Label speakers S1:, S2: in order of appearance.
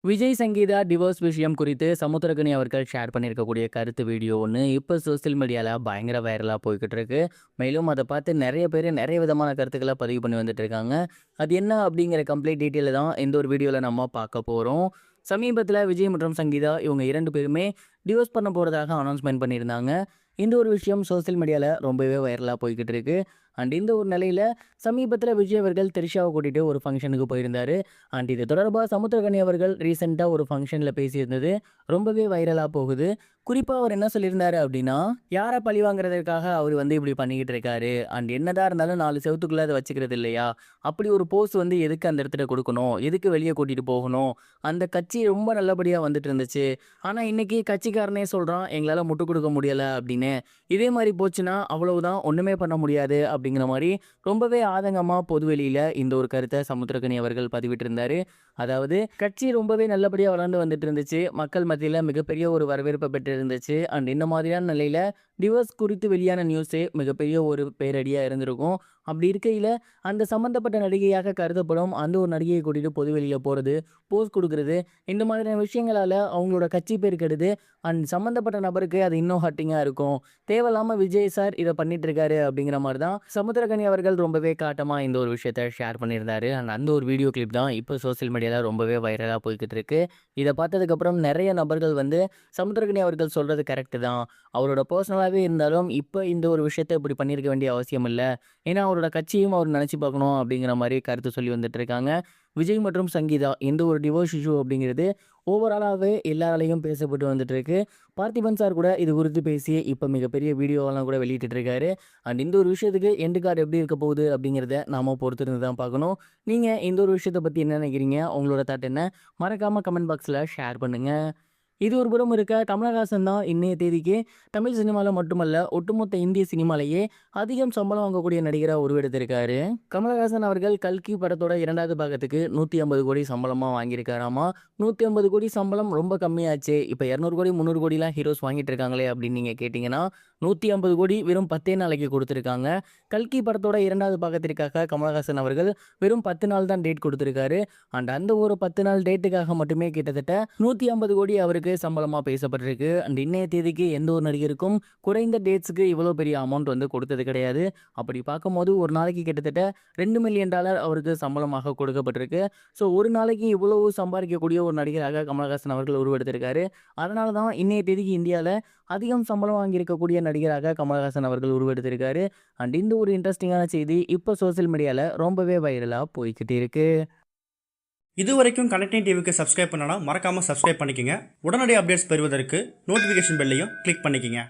S1: Vijay Sangeetha divorce விஷயம் குறித்து சமுத்திரகனி அவர்கள் ஷேர் பண்ணியிருக்கக்கூடிய கருத்து வீடியோ ஒன்று இப்போ சோசியல் மீடியாவில் பயங்கர வைரலாக போய்கிட்டு இருக்கு. மேலும் அதை பார்த்து நிறைய பேர் நிறைய விதமான கருத்துக்களை பதிவு பண்ணி வந்துட்டு இருக்காங்க. அது என்ன அப்படிங்கிற கம்ப்ளீட் டீட்டெயில் தான் இந்த ஒரு வீடியோவில் நம்ம பார்க்க போகிறோம். சமீபத்தில் விஜய் மற்றும் சங்கீதா இவங்க 2 பேருமே டிவோர்ஸ் பண்ண போகிறதாக அனௌன்ஸ்மெண்ட் பண்ணியிருந்தாங்க. இந்த ஒரு விஷயம் சோசியல் மீடியாவில் ரொம்பவே வைரலாக போய்கிட்டு இருக்கு. அண்ட் இந்த ஒரு நிலையில் சமீபத்தில் விஜய் அவர்கள் திரிஷாவை கூட்டிகிட்டு ஒரு ஃபங்க்ஷனுக்கு போயிருந்தாரு. அண்ட் இது தொடர்பாக சமுத்திரகனி அவர்கள் ரீசெண்டாக ஒரு ஃபங்க்ஷனில் பேசியிருந்தது ரொம்பவே வைரலாக போகுது. குறிப்பாக அவர் என்ன சொல்லியிருந்தாரு அப்படின்னா, யாரை பழி வாங்குறதுக்காக அவர் இப்படி பண்ணிக்கிட்டு இருக்காரு. அண்ட் என்னதான் இருந்தாலும் 4 செவத்துக்குள்ளே அதை வச்சுக்கிறது இல்லையா? அப்படி ஒரு போஸ்ட் எதுக்கு அந்த இடத்துல கொடுக்கணும், எதுக்கு வெளியே கூட்டிகிட்டு போகணும்? அந்த கட்சி ரொம்ப நல்லபடியாக வந்துட்டு இருந்துச்சு. ஆனால் இன்னைக்கு கட்சிக்காரனே சொல்கிறான் எங்களால் முட்டு கொடுக்க முடியலை அப்படின்னு. இதே மாதிரி போச்சுன்னா அவ்வளவுதான், ஒன்றுமே பண்ண முடியாது அப்படிங்கிற மாதிரி ரொம்பவே ஆதங்கமாக பொதுவெளியில் இந்த ஒரு கருத்தை சமுத்திரகனி அவர்கள் பதிவிட்டிருந்தாரு. அதாவது கட்சி ரொம்பவே நல்லபடியாக வளர்ந்து வந்துட்டு இருந்துச்சு. மக்கள் மத்தியில் மிகப்பெரிய ஒரு வரவேற்பை பெற்று இருந்துச்சு. அண்ட் இந்த மாதிரியான நிலையில் டிவோர்ஸ் குறித்து வெளியான நியூஸே மிகப்பெரிய ஒரு பேரடியாக இருந்திருக்கும். அப்படி இருக்கையில் அந்த சம்மந்தப்பட்ட நடிகையாக கருதப்படும் அந்த ஒரு நடிகையை கூட்டிகிட்டு பொது வெளியில் போகிறது, போஸ்ட் கொடுக்குறது, இந்த மாதிரியான விஷயங்களால் அவங்களோட கட்சி பேர் கெடுது. அண்ட் சம்மந்தப்பட்ட நபருக்கு அது இன்னும் ஹர்ட்டிங்காக இருக்கும். தேவையில்லாமல் விஜய் சார் இதை பண்ணிட்டு இருக்காரு அப்படிங்கிற மாதிரி தான் சமுத்திரகனி அவர்கள் ரொம்பவே காட்டமாக இந்த ஒரு விஷயத்தை ஷேர் பண்ணியிருந்தாரு. அண்ட் அந்த ஒரு வீடியோ கிளிப் தான் இப்போ சோசியல் மீடியாவில் ரொம்பவே வைரலாக போய்கிட்டு இருக்கு. இதை பார்த்ததுக்கப்புறம் நிறைய நபர்கள் சமுத்திரகனி அவர்கள் சொல்கிறது கரெக்டு தான். அவரோட பர்சனலாகவே இருந்தாலும் இப்போ இந்த ஒரு விஷயத்தை இப்படி பண்ணியிருக்க வேண்டிய அவசியம் இல்லை. ஏன்னா அவரோட கட்சியும் அவர் நினச்சி பார்க்கணும் அப்படிங்கிற மாதிரி கருத்து சொல்லி வந்துட்டு இருக்காங்க. விஜய் மற்றும் சங்கீதா இந்த ஒரு டிவோர்ஸ் இஷ்யூ அப்படிங்கிறது ஓவராலாகவே எல்லாராலையும் பேசப்பட்டு வந்துட்டு இருக்கு. பார்த்திபன் சார் கூட இது குறித்து பேசி இப்போ மிகப்பெரிய வீடியோவெல்லாம் கூட வெளியிட்டு இருக்காரு. அண்ட் இந்த ஒரு விஷயத்துக்கு எண்டு கார்டு எப்படி இருக்க போகுது அப்படிங்கிறத நாம பொறுத்திருந்து தான் பார்க்கணும். நீங்கள் இந்த ஒரு விஷயத்தை பற்றி என்ன நினைக்கிறீங்க? உங்களோட தாட் என்ன? மறக்காமல் கமெண்ட் பாக்ஸில் ஷேர் பண்ணுங்கள். இது ஒரு புறம் இருக்க, கமலஹாசன் தான் இன்னைய தேதிக்கு தமிழ் சினிமாவில் மட்டுமல்ல ஒட்டுமொத்த இந்திய சினிமாலேயே அதிகம் சம்பளம் வாங்கக்கூடிய நடிகராக உருவெடுத்திருக்காரு. கமலஹாசன் அவர்கள் கல்கி படத்தோட 2வது பாகத்துக்கு 150 கோடி சம்பளமாக வாங்கியிருக்காராமா. 150 கோடி சம்பளம் ரொம்ப கம்மியாச்சு. இப்போ 200 கோடி 300 கோடிலாம் ஹீரோஸ் வாங்கிட்டு இருக்காங்களே அப்படின்னு நீங்கள் கேட்டிங்கன்னா, 150 கோடி வெறும் 10 நாளைக்கு கொடுத்துருக்காங்க. கல்கி படத்தோட 2வது பாகத்திற்காக கமலஹாசன் அவர்கள் வெறும் 10 நாள் தான் டேட் கொடுத்துருக்காரு. அண்ட் அந்த ஒரு 10 நாள் டேட்டுக்காக மட்டுமே கிட்டத்தட்ட 150 கோடி அவருக்கு சம்பளமாக பேசப்பட்டிருக்கு. அண்ட் இன்னைய தேதிக்கு எந்த ஒரு நடிகருக்கும் குறைந்த டேட்ஸுக்கு இவ்வளோ பெரிய அமௌண்ட் கொடுத்தது கிடையாது. அப்படி பார்க்கும்போது ஒரு நாளைக்கு கிட்டத்தட்ட $2 மில்லியன் அவருக்கு சம்பளமாக கொடுக்கப்பட்டிருக்கு. ஸோ ஒரு நாளைக்கு இவ்வளவு சம்பாதிக்கக்கூடிய ஒரு நடிகராக கமலஹாசன் அவர்கள் உருவெடுத்திருக்காரு. அதனால தான் இன்னைய தேதிக்கு இந்தியாவில் அதிகம் சம்பளம் வாங்கியிருக்கக்கூடிய நடிகராக கமலஹாசன் அவர்கள் உருவெடுத்திருக்காரு. அண்ட் இந்த ஒரு இன்ட்ரெஸ்டிங்கான செய்தி இப்போ சோசியல் மீடியாவில் ரொம்பவே வைரலாக போய்கிட்டு இருக்கு.
S2: இது வரைக்கும் கனெக்டிங் டிவிக்கு சப்ஸ்கிரைப் பண்ணனா மறக்காமல் சப்ஸ்கிரைப் பண்ணிக்கங்க. உடனடி அப்டேட்ஸ் பெறுவதற்கு நோட்டிஃபிகேஷன் பெல்லையும் கிளிக் பண்ணிக்கங்க.